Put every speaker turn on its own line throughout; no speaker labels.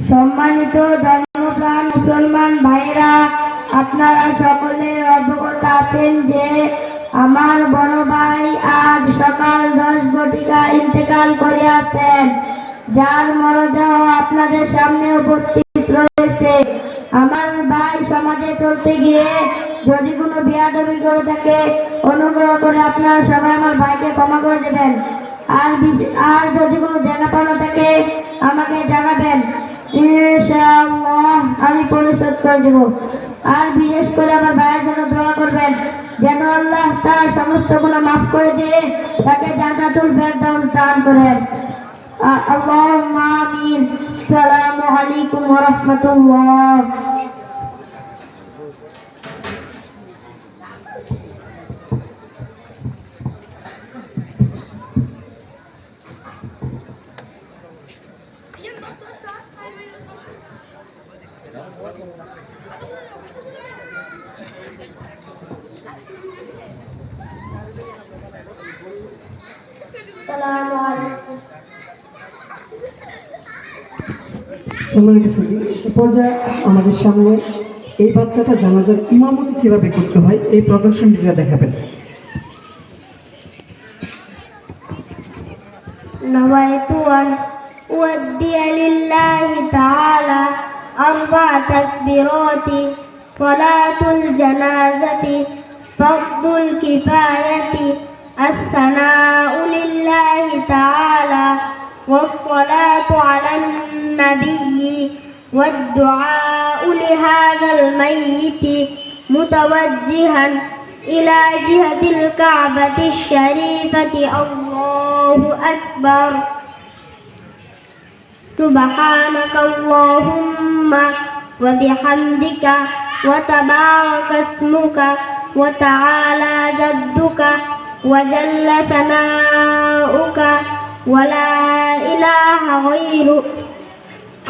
সম্মানিত ধর্মপ্রাণ মুসলমান ভাইরা, আপনারা সকলে অবগত আছেন যে আমার বড় ভাই আজ সকাল 10 ঘটিকা ইন্তেকাল করিয়াছেন, যার মরদেহ আপনাদের সামনে উপস্থিত রয়েছে। আমার ভাই সমাজে চলতে গিয়ে যদি কোনো বেয়াদবি করে থাকে, অনুগ্রহ করে আপনারা সবাই আমার ভাইকে ক্ষমা করে দেবেন। আর যদি কোনো জানাপানা থাকে আমাকে জানাবেন, ইনশাআল্লাহ আমি পরিশোধ করে দেব। আর বিশেষ করে আমার ভাইয়ের জন্য দোয়া করবেন যেন আল্লাহ তার সমস্ত গুনাহ মাফ করে দিয়ে তাকে জান্নাতুল ফেরদাউস দান করেন। আল্লাহুম্মা আমিন। আসসালামু আলাইকুম ওয়া রাহমাতুল্লাহ।
সম্মানিত সুধী, এ পর্যায়ে আমাদের সামনে এই বাচ্চাটা জানাজার ইমামতি কিভাবে করতে হয় এই প্রদর্শনীটা দেখাবেন।
নওয়াইতু আন উদ্দিয়া লিল্লাহি তাআলা আরবা তাকবীরাতি সালাতুল জানাজাতি ফারদুল কিফায়াতি আসসানাউ লিল্লাহি তাআলা والصلاة على النبي والدعاء لهذا الميت متوجها إلى جهة الكعبة الشريفة. الله أكبر. سبحانك اللهم وبحمدك وتبارك اسمك وتعالى جدك وجل ثناؤك ولا إله غيرك.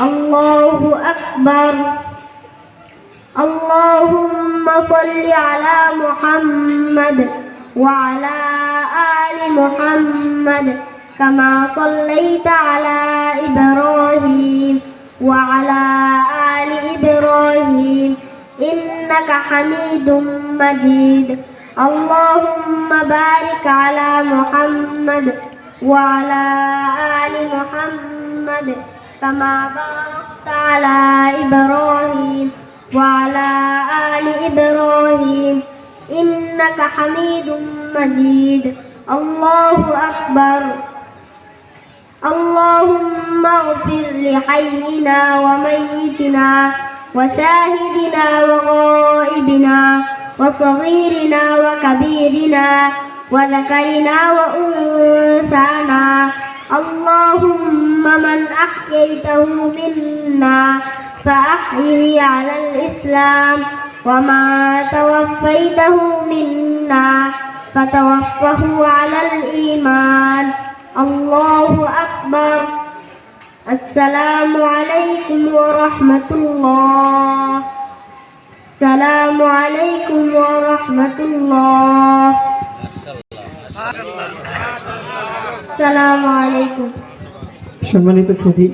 الله أكبر. اللهم صل على محمد وعلى آل محمد كما صليت على إبراهيم وعلى آل إبراهيم إنك حميد مجيد. اللهم بارك على محمد وعلى آل محمد كما باركت على إبراهيم وعلى آل إبراهيم إنك حميد مجيد. الله أكبر. اللهم اغفر لحينا وميتنا وشاهدنا وغائبنا وصغيرنا وكبيرنا وذكرنا وأنثانا. اللهم من أحييته منا فأحيه على الإسلام وما توفيته منا فتوفه على الإيمان. الله أكبر. السلام عليكم ورحمة الله. السلام عليكم ورحمة الله. السلام عليكم.
সম্মানিত সুধী,